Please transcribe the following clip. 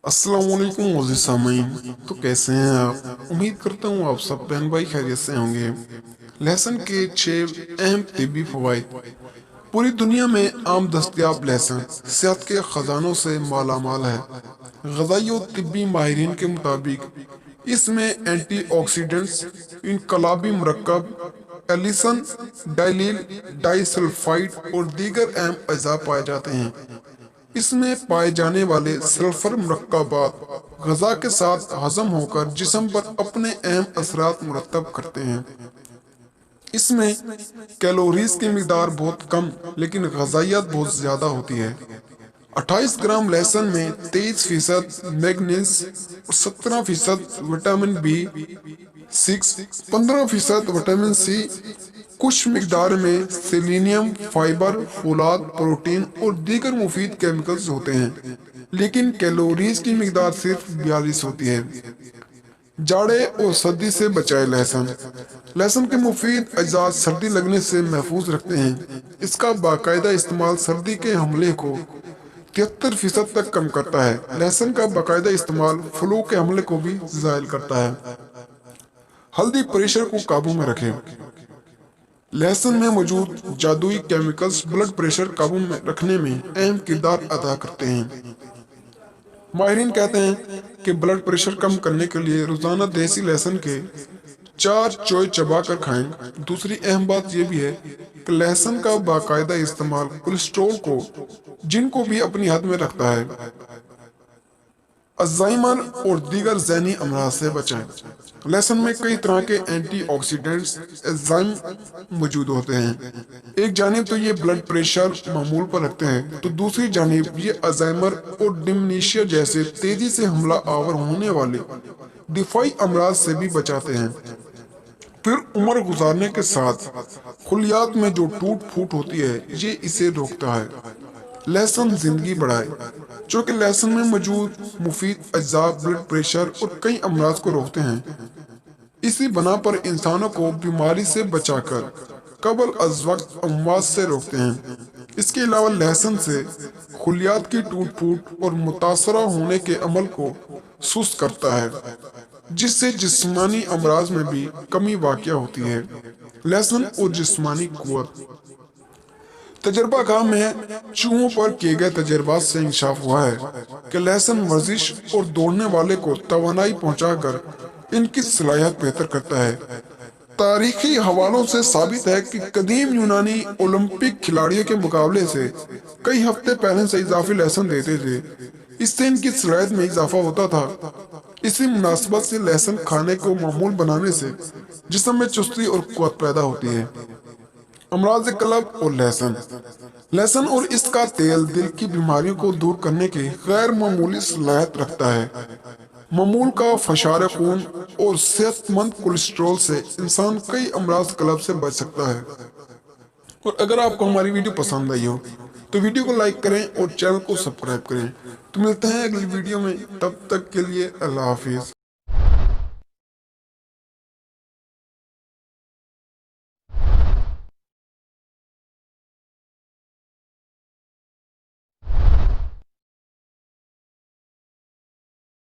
السلام علیکم معزز سامعین، تو کیسے ہیں آپ؟ امید کرتا ہوں آپ سب بہن بھائی خیریت سے ہوں گے۔ لہسن کے 6 اہم طبی فوائد۔ پوری دنیا میں عام دستیاب لہسن صحت کے خزانوں سے مالا مال ہے۔ غذائی و طبی ماہرین کے مطابق اس میں اینٹی آکسیڈنٹس، انقلابی مرکب، ایلیسن، ڈائلیل، ڈائی سلفائڈ اور دیگر اہم اجزاء پائے جاتے ہیں۔ اس میں پائے جانے والے سلفر مرکبات غذا کے ساتھ ہضم ہو کر جسم پر اپنے اہم اثرات مرتب کرتے ہیں۔ اس میں کیلوریز کی مقدار بہت کم لیکن غذائیت بہت زیادہ ہوتی ہے۔ 28 گرام لہسن میں 23% میگنیز اور 17% وٹامن B6، 15% وٹامن سی، کچھ مقدار میں سیلینیم، فائبر، فولاد، پروٹین اور دیگر مفید کیمیکلز ہوتے ہیں، لیکن کیلوریز کی مقدار صرف 42 ہوتی ہے۔ جاڑے اور سردی سے بچائے لہسن۔ لہسن کے مفید اجزاء سردی لگنے سے محفوظ رکھتے ہیں۔ اس کا باقاعدہ استعمال سردی کے حملے کو 73% تک کم کرتا ہے۔ لہسن کا باقاعدہ استعمال فلو کے حملے کو بھی زائل کرتا ہے۔ ہلدی پریشر کو قابو میں رکھے۔ لہسن میں موجود جادوئی کیمیکلز بلڈ پریشر قابو میں رکھنے میں اہم کردار ادا کرتے ہیں۔ ماہرین کہتے ہیں کہ بلڈ پریشر کم کرنے کے لیے روزانہ دیسی لہسن کے 4 چوئے چبا کر کھائیں۔ دوسری اہم بات یہ بھی ہے کہ لہسن کا باقاعدہ استعمال کولیسٹرول کو جن کو بھی اپنی حد میں رکھتا ہے۔ الزائمر اور دیگر ذہنی امراض سے بچائیں۔ لہسن میں کئی طرح کے اینٹی آکسیڈنٹس انزائم موجود ہوتے ہیں۔ ایک جانب تو یہ بلڈ پریشر معمول پر رکھتے ہیں، تو دوسری جانب یہ الزائمر اور ڈیمنشیا جیسے تیزی سے حملہ آور ہونے والے دفاعی امراض سے بھی بچاتے ہیں۔ پھر عمر گزارنے کے ساتھ خلیات میں جو ٹوٹ پھوٹ ہوتی ہے، یہ اسے روکتا ہے۔ لہسن زندگی بڑھائے۔ چونکہ لہسن میں موجود مفید اجزاء بلڈ پریشر اور کئی امراض کو روکتے ہیں، اسی بنا پر انسانوں کو بیماری سے بچا کر قبل از وقت اموات سے روکتے ہیں۔ اس کے علاوہ لہسن سے خلیات کی ٹوٹ پھوٹ اور متاثرہ ہونے کے عمل کو سست کرتا ہے، جس سے جسمانی امراض میں بھی کمی واقع ہوتی ہے۔ لہسن اور جسمانی قوت۔ تجربہ گاہ میں چوہوں پر کیے گئے تجربات سے انکشاف ہوا ہے کہ لہسن ورزش اور دوڑنے والے کو توانائی پہنچا کر ان کی صلاحیت بہتر کرتا ہے۔ تاریخی حوالوں سے ثابت ہے کہ قدیم یونانی اولمپک کھلاڑیوں کے مقابلے سے کئی ہفتے پہلے سے اضافی لہسن دیتے تھے۔ اس سے ان کی صلاحیت میں اضافہ ہوتا تھا۔ اسی مناسبت سے لہسن کھانے کو معمول بنانے سے جسم میں چستی اور قوت پیدا ہوتی ہے۔ امراض قلب اور لہسن۔ لہسن اور اس کا تیل دل کی بیماریوں کو دور کرنے کی غیر معمولی صلاحیت رکھتا ہے۔ معمول کا فشار خون اور صحت مند کولیسٹرول سے انسان کئی امراض قلب سے بچ سکتا ہے۔ اور اگر آپ کو ہماری ویڈیو پسند آئی ہو تو ویڈیو کو لائک کریں اور چینل کو سبسکرائب کریں۔ تو ملتے ہیں اگلی ویڈیو میں، تب تک کے لیے اللہ حافظ۔